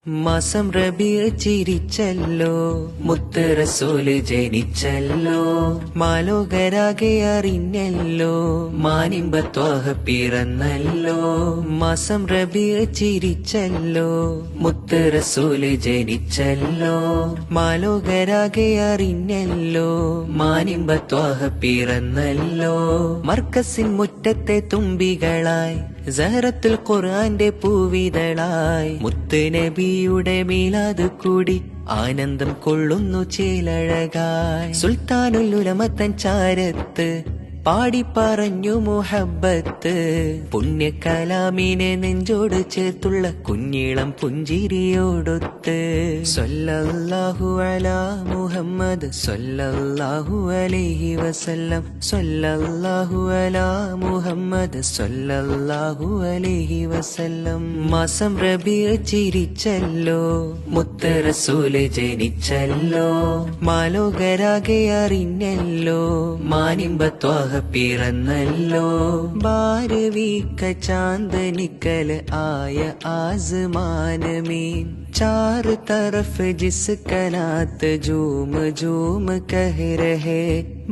മാസം റബീഅ് ചിരിച്ചല്ലോ, മുത്ത് റസൂല് ജനിച്ചല്ലോ, മാലോകരാകെ അറിഞ്ഞല്ലോ, മാനിമ്പ ത്വാഹ പിറന്നല്ലോ. മാസം റബീഅ് ചിരിച്ചല്ലോ, മുത്ത് റസൂല് ജനിച്ചല്ലോ, മാലോകരാകെ അറിഞ്ഞല്ലോ, മാനിമ്പ ത്വാഹ പിറന്നല്ലോ. മർക്കസിൻ മുറ്റത്തെ തുമ്പികളായി സഹറത്തുൽ ഖുർആന്റെ പൂവിതളായി മുത്ത് നബിയുടെ മീലാദ് കൂടി ആനന്ദം കൊള്ളുന്നു ചേലഴകായി. സുൽത്താനുൽ ഉലമത്തൻ ചാരത്ത് പാടിപ്പറഞ്ഞു മുഹബ്ബത്ത്, പുണ്യകലാമിനെ നെഞ്ചോട് ചേർത്തുള്ള കുഞ്ഞിളം പുഞ്ചിരിയോടൊത്ത്. സ്വല്ലല്ലാഹു അലാ മുഹമ്മദ് സ്വല്ലല്ലാഹു അലൈഹി വസല്ലം, സ്വല്ലല്ലാഹു അലാ മുഹമ്മദ് സ്വല്ലല്ലാഹു അലൈഹി വസല്ലം. മാസം റബീഅ് ചിരിച്ചല്ലോ, മുത്ത് റസൂല് ജനിച്ചല്ലോ, മാലോകരാകെ അറിഞ്ഞല്ലോ, മാനിമ്പ ത്വാഹ പിറന്നല്ലോ. ബാരവീക चांदनिकल आया आसमान में, चार तरफ जिसका नात झूम झूम कह रहे.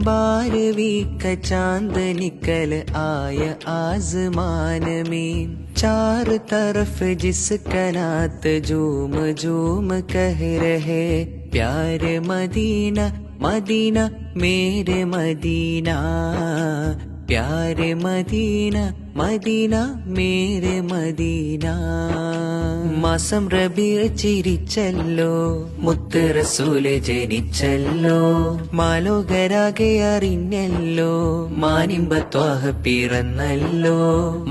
बारहवीं का चांद निकल आया आसमान में, चार तरफ जिसका नात झूम झूम कह रहे. प्यारे मदीना मदीना मेरे मदीना, प्यारे मदीना मदीना मेरे മദീന. മാസം റബീഅ് ചിരിച്ചല്ലോ, മുത്ത് റസൂല് ജനിച്ചല്ലോ, മാലോകരാകെ അറിഞ്ഞല്ലോ, മാനിമ്പ ത്വാഹ പിറന്നല്ലോ.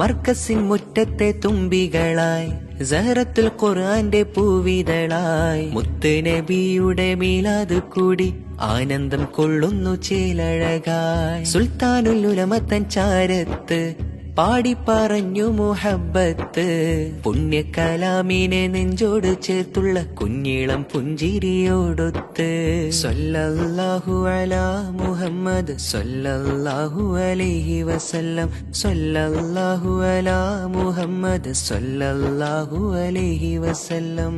മർക്കസിൻ മുറ്റത്തെ തുമ്പികളായി സഹറത്തുൽ ഖുർആന്റെ പൂവിതളായി മുത്ത് നബിയുടെ മീലാദ് കൂടി ആനന്ദം കൊള്ളുന്നു ചേലഴകായി. സുൽത്താനുൽ ഉലമത്തൻ ചാരത്ത് പാടിപ്പറഞ്ഞു മുഹബ്ബത്ത്, പുണ്യകലാമിനെ നെഞ്ചോട് ചേർത്തുള്ള കുഞ്ഞിളം പുഞ്ചിരിയോടൊത്ത്. സ്വല്ലല്ലാഹു അലാ മുഹമ്മദ് സ്വല്ലല്ലാഹു അലൈഹി വസല്ലം, സ്വല്ലല്ലാഹു അലാ മുഹമ്മദ് സ്വല്ലല്ലാഹു അലൈഹി വസല്ലം.